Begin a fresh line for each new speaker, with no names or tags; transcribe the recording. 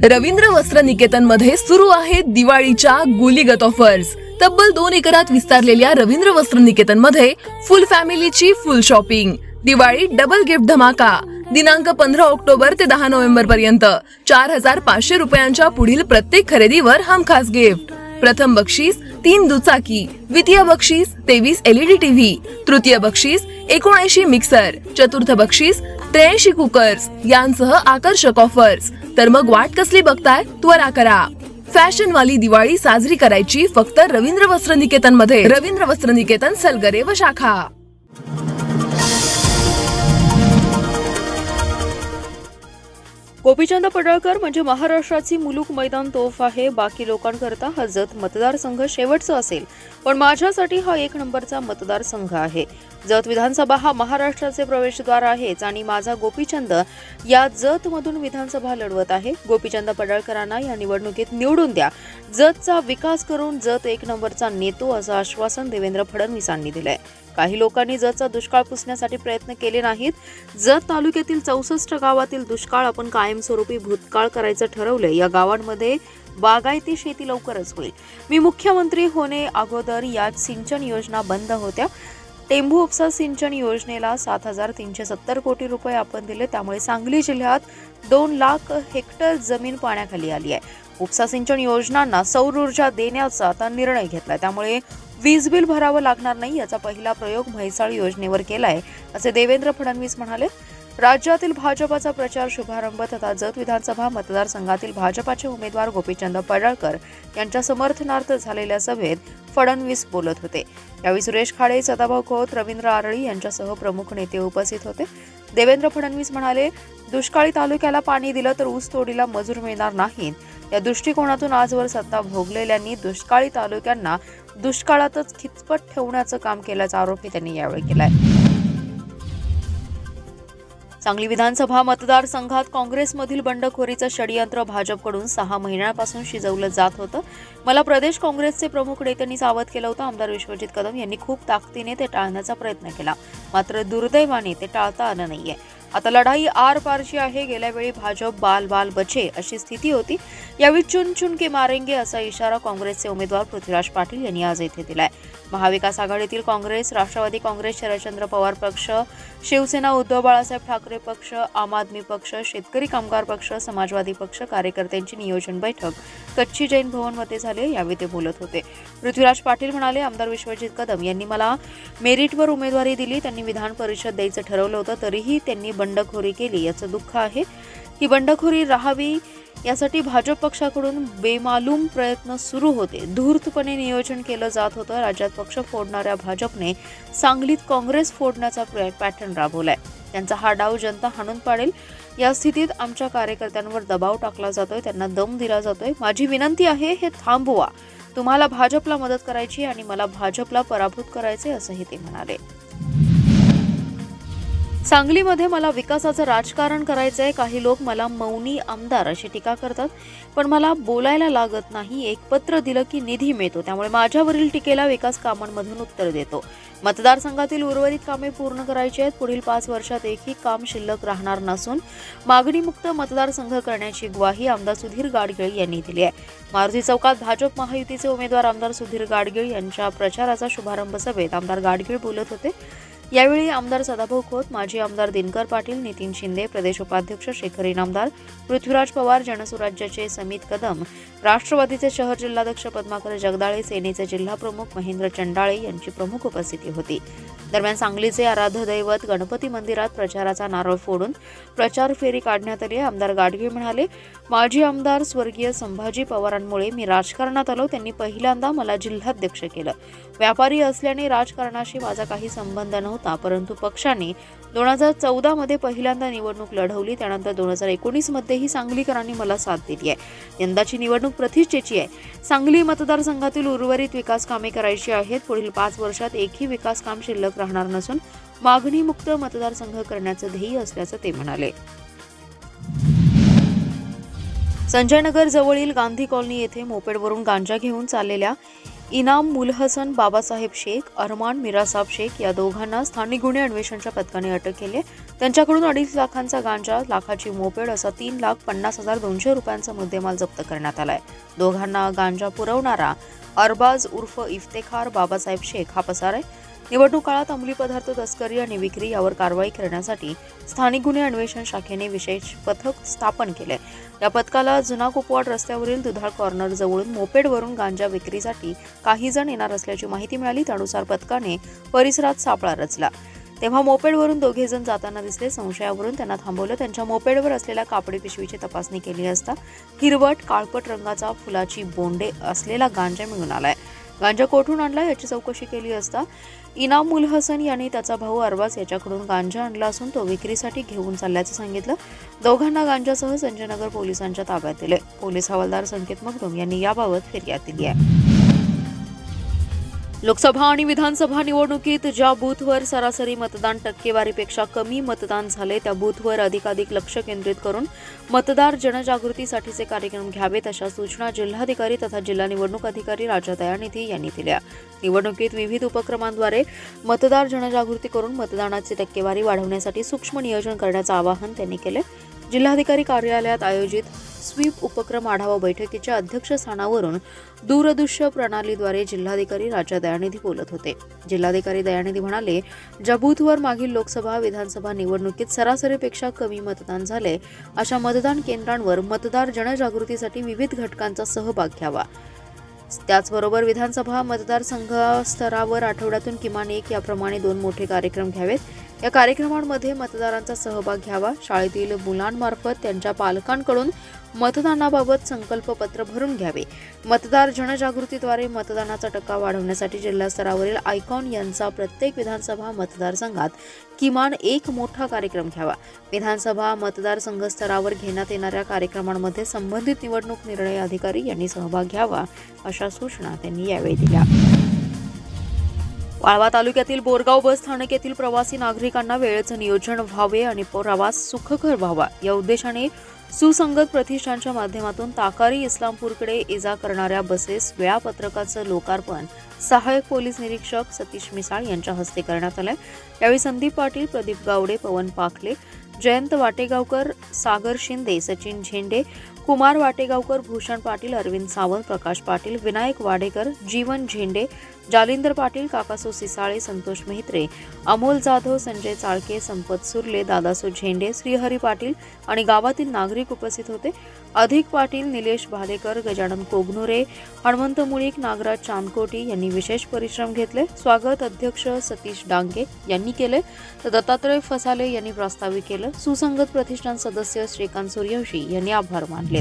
रवींद्र वस्त्र निकेतन मध्ये सुरू आहेत दिवाळीच्या गुलीगत ऑफर्स। तब्बल 2 एकरात विस्तारलेल्या रवींद्र वस्त्र निकेतन मध्ये फुल फॅमिलीची full shopping. Diwali double gift धमाका दिनांक 15 ऑक्टोबर ते 10 नोव्हेंबर पर्यंत 4500 रुपयांच्या पुढील प्रत्येक खरेदीवर हमखास गिफ्ट। प्रथम बक्षीस 3 दुचाकी, द्वितीय बक्षीस 23 LED टीव्ही, तृतीय बक्षीस 79 मिक्सर, चतुर्थ बक्षीस 83 कुकर्स यांसह आकर्षक ऑफर्स। तर मग वाट कसली बघताय, त्वरा करा। फॅशन वाली दिवाळी साजरी करायची फक्त रवींद्र वस्त्र निकेतन मध्ये। रवींद्र वस्त्र निकेतन, सलगरे व शाखा।
गोपीचंद पडळकर म्हणजे महाराष्ट्राची मुलूक मैदान तोफ आहे। बाकी लोकांकरता हा जत मतदारसंघ शेवटचा असेल, पण माझ्यासाठी हा 1 नंबरचा मतदारसंघ आहे। जत विधानसभा हा महाराष्ट्राचे प्रवेशद्वार आहेच आणि माझा गोपीचंद या जत मधून विधानसभा लढवत आहे। गोपीचंद पडळकरांना या निवडणुकीत निवडून द्या, जतचा विकास करून जत 1 नंबरचा नेतो असं आश्वासन देवेंद्र फडणवीसांनी दिलंय। काही लोकांनी जतचा दुष्काळ पुसण्यासाठी प्रयत्न केले नाहीत। जत तालुक्यातील 64 गावातील दुष्काळ आपण कायमस्वरूपी भूतकाळ करायचं ठरवलंय। या गावांमध्ये बागायती शेती लवकरच होईल। मी मुख्यमंत्री होणे अगोदर या सिंचन योजना बंद होत्या। टेंभू उपसा सिंचन योजनेला 7370 कोटी रुपये आपण दिले, त्यामुळे सांगली जिल्ह्यात 2 लाख हेक्टर जमीन पाण्याखाली आली आहे। उपसा सिंचन योजनांना सौर ऊर्जा देण्याचा आता निर्णय घेतला, त्यामुळे वीज बिल भरावं लागणार नाही। याचा पहिला प्रयोग म्हैसाळ योजनेवर केलाय, असे देवेंद्र फडणवीस म्हणाले। राज्यातील भाजपाचा प्रचार शुभारंभ तथा जत विधानसभा मतदारसंघातील भाजपाचे उमेदवार गोपीचंद पडळकर यांच्या समर्थनार्थ झालेल्या सभेत फडणवीस बोलत होते। यावेळी सुरेश खाडे, सदाभाऊ खोत, रवींद्र आरळी यांच्यासह प्रमुख नेते उपस्थित होते। देवेंद्र फडणवीस म्हणाले, दुष्काळी तालुक्याला पाणी दिलं तर ऊस तोडीला मजूर मिळणार नाहीत। या दृष्टिकोनातून आजवर सत्ता भोगलेल्यांनी दुष्काळी तालुक्यांना दुष्काळातच खिचपट ठेवण्याचं काम केल्याचा आरोपही त्यांनी यावेळी केलाय। सांगली विधानसभा मतदारसंघात काँग्रेसमधील बंडखोरीचं षडयंत्र भाजपकडून 6 महिन्यांपासून शिजवलं जात होतं। मला प्रदेश काँग्रेसचे प्रमुख नेत्यांनी सावध केलं होतं। आमदार विश्वजित कदम यांनी खूप ताकदीने ते टाळण्याचा प्रयत्न केला, मात्र दुर्दैवाने ते टाळता आलं नाहीये। आता लढाई आर-पारची आहे। गेल्या वेळी भाजप बाल बाल बचे अशी स्थिती होती, यावेळी चुन चुन के मारेंगे असा इशारा काँग्रेसचे उमेदवार पृथ्वीराज पाटील यांनी आज येथे दिलाय। महाविकास आघाडीतील काँग्रेस, राष्ट्रवादी काँग्रेस, शरदचंद्र पवार पक्ष, शिवसेना, उद्धव बाळासाहेब ठाकरे पक्ष, आम आदमी पक्ष, शेतकरी कामगार पक्ष, समाजवादी पक्ष कार्यकर्त्यांची नियोजन बैठक कच्ची जैन भवनमध्ये झाली, यावेळी ते बोलत होते। पृथ्वीराज पाटील म्हणाले, आमदार विश्वजित कदम यांनी मला मेरिटवर उमेदवारी दिली, त्यांनी विधान परिषद द्यायचं ठरवलं होतं, तरीही त्यांनी बंडखोरी केली, याचं दुःख आहे। ही बंडखोरी राहावी यासाठी भाजप पक्षाकडून बेमालूम प्रयत्न सुरू होते। धूर्तपणे नियोजन केलं जात होतं। राज्यात पक्ष फोडणाऱ्या भाजपने सांगलीत काँग्रेस फोडण्याचा पॅटर्न राबवलाय। त्यांचा हा डाव जनता हाणून पाडेल। या स्थितीत आमच्या कार्यकर्त्यांवर दबाव टाकला जातोय, त्यांना दम दिला जातोय। माझी विनंती आहे, हे थांबवा। तुम्हाला भाजपला मदत करायची आणि मला भाजपला पराभूत करायचे, असंही ते म्हणाले। सांगलीमध्ये मला विकासाचं राजकारण करायचंय। काही लोक मला मौनी आमदार अशी टीका करतात, पण मला बोलायला लागत नाही। एक पत्र दिलं की निधी मिळतो, त्यामुळे माझ्यावरील टीकेला विकास कामांमधून उत्तर देतो। मतदारसंघातील उर्वरित कामे पूर्ण करायची आहेत। पुढील 5 वर्षात एकही काम शिल्लक राहणार नसून मागणीमुक्त मतदारसंघ करण्याची ग्वाही आमदार सुधीर गाडगीळ यांनी दिली आहे। मारुती चौकात भाजप महायुतीचे उमेदवार आमदार सुधीर गाडगीळ यांच्या प्रचाराचा शुभारंभ सभेत आमदार गाडगीळ बोलत होते। यावेळी आमदार सदाभाऊ खोत, माजी आमदार दिनकर पाटील, नितीन शिंदे, प्रदेश उपाध्यक्ष शेखर इनामदार, पृथ्वीराज पवार, जनसुराज्याचे समित कदम, राष्ट्रवादीचे शहर जिल्हाध्यक्ष पद्माकर जगदाळे, सेनेचे जिल्हा प्रमुख महेंद्र चंडाळे यांची प्रमुख उपस्थिती होती। दरम्यान सांगलीचे आराध्य दैवत गणपती मंदिरात प्रचाराचा नारळ फोडून प्रचार फेरी काढण्यात आली। आमदार गाडगीळ म्हणाले, माजी आमदार स्वर्गीय संभाजी पवारांमुळे मी राजकारणात आलो। त्यांनी पहिल्यांदा मला जिल्हाध्यक्ष केलं। व्यापारी असल्याने राजकारणाशी माझा काही संबंध नव्हता, परंतु पक्षाने 2014 मध्ये पहिल्यांदा निवडणूक लढवली, त्यानंतर 2019 मध्येही सांगलीकरांनी मला साथ दिली आहे। यंदाची निवडणूक प्रतिष्ठेची आहे। सांगली मतदारसंघातील उर्वरित विकास कामे करायची आहेत। पुढील 5 वर्षात एकही विकास काम शिल्लक राहणार नसून मागणीमुक्त मतदारसंघ करण्याचं ध्येय असल्याचं ते म्हणाले। संजयनगर जवळील गांधी कॉलनी येथे मोपेडवरून गांजा घेऊन चाललेल्या इनाम मुलहसन बाबासाहेब शेख, अरमान मिरासाब शेख या दोघांना स्थानिक गुन्हे अन्वेषणच्या पथकाने अटक केली आहे. त्यांच्याकडून 2.5 लाखांचा गांजा, लाखाची मोपेड असा 3,50,200 रुपयांचा मुद्देमाल जप्त करण्यात आलाय. दोघांना गांजा पुरवणारा अरबाज उर्फ इफ्तेखार बाबासाहेब शेख हा पसार आहे. निवडणूक काळात अंमली पदार्थ तस्करी आणि विक्री यावर कारवाई करण्यासाठी स्थानिक गुन्हे अन्वेषण शाखेने विशेष पथक स्थापन केले. या पथकाला जुना कुपवाड रस्त्यावरील दुधाळ कॉर्नर जवळून मोपेडवरून गांजा विक्रीसाठी काही जण येणार असल्याची माहिती मिळाली. त्यानुसार पथकाने परिसरात सापळा रचला. तेव्हा मोपेडवरून दोघे जण जाताना दिसले. संशयावरून त्यांना थांबवलं. त्यांच्या मोपेडवर असलेल्या कापडी पिशवीची तपासणी केली असता हिरवट काळपट रंगाचा फुलाची बोंडे असलेला गांजा मिळून आलाय. गांजा कोठून आणला याची चौकशी केली असता इनाम उल हसन यांनी त्याचा भाऊ अरबाज याच्याकडून गांजा आणला असून तो विक्रीसाठी घेऊन चालल्याचं सांगितलं. दोघांना गांजासह संजयनगर पोलिसांच्या ताब्यात दिले. पोलीस हवालदार संकेत मगदूम यांनी याबाबत फिर्याद दिली आहे. लोकसभा आणि विधानसभा निवडणुकीत ज्या बूथवर सरासरी मतदान टक्केवारीपेक्षा कमी मतदान झाले त्या बूथवर अधिकाधिक लक्ष केंद्रित करून मतदार जनजागृतीसाठीचे कार्यक्रम घ्यावेत अशा सूचना जिल्हाधिकारी तथा जिल्हा निवडणूक अधिकारी राजा दयानिधी यांनी दिल्या. निवडणुकीत विविध उपक्रमांद्वारे मतदार जनजागृती करून मतदानाची टक्केवारी वाढवण्यासाठी सूक्ष्म नियोजन करण्याचं आवाहन त्यांनी केले. जिल्हाधिकारी कार्यालयात आयोजित स्वीप उपक्रम आढावा बैठकीच्या अध्यक्षस्थानावरून दूरदृश्य प्रणालीद्वारे जिल्हाधिकारी राजा दयानिधी बोलत होते. जिल्हाधिकारी दयानिधी म्हणाले, ज्या बूथवर मागील लोकसभा विधानसभा निवडणुकीत सरासरीपेक्षा कमी मतदान झाले अशा मतदान केंद्रांवर मतदार जनजागृतीसाठी विविध घटकांचा सहभाग घ्यावा. त्याचबरोबर विधानसभा मतदारसंघ स्तरावर आठवड्यातून किमान 1 याप्रमाणे 2 मोठे कार्यक्रम घ्यावेत. या कार्यक्रमांमध्ये मतदारांचा सहभाग घ्यावा. शाळेतील मुलांमार्फत त्यांच्या पालकांकडून मतदानाबाबत संकल्पपत्र भरून घ्यावे. मतदार जनजागृतीद्वारे मतदानाचा टक्का वाढवण्यासाठी जिल्हा स्तरावरील आयकॉन यांचा प्रत्येक विधानसभा मतदारसंघात किमान 1 मोठा कार्यक्रम घ्यावा. विधानसभा मतदारसंघ स्तरावर घेण्यात येणाऱ्या कार्यक्रमांमध्ये संबंधित निवडणूक निर्णय अधिकारी यांनी सहभाग घ्यावा अशा सूचना त्यांनी यावेळी दिल्या. वाळवा तालुक्यातील बोरगाव बस स्थानक येथील प्रवासी नागरिकांना वेळेचं नियोजन व्हावे आणि प्रवास सुखकर व्हावा या उद्देशाने सुसंगत प्रतिष्ठानच्या माध्यमातून ताकारी इस्लामपूरकडे ये-जा करणाऱ्या बसेस वेळापत्रकाचं लोकार्पण सहाय्यक पोलीस निरीक्षक सतीश मिसाळ यांच्या हस्ते करण्यात आलंय. यावेळी संदीप पाटील, प्रदीप गावडे, पवन पाखले, जयंत वाटेगावकर, सागर शिंदे, सचिन झेंडे, कुमार वाटेगावकर, भूषण पाटील, अरविंद सावंत, प्रकाश पाटील, विनायक वाडेकर, जीवन झेंडे, जालिंदर पाटील, काकासो सिसाळे, संतोष मेहत्रे, अमोल जाधव, संजय चाळके, संपत सुर्ले, दादासो झेंडे, श्रीहरी पाटील आणि गावातील नागरिक उपस्थित होते. अधिक पाटील, निलेश भालेकर, गजानन कोगनुरे, हनुमंत मुळीक, नागराज चांदकोटी यांनी विशेष परिश्रम घेतले. स्वागत अध्यक्ष सतीश डांगे यांनी केले तर दत्तात्रय फसाले यांनी प्रास्ताविक केलं. सुसंगत प्रतिष्ठान सदस्य श्रीकांत सूर्यवंशी यांनी आभार मानले.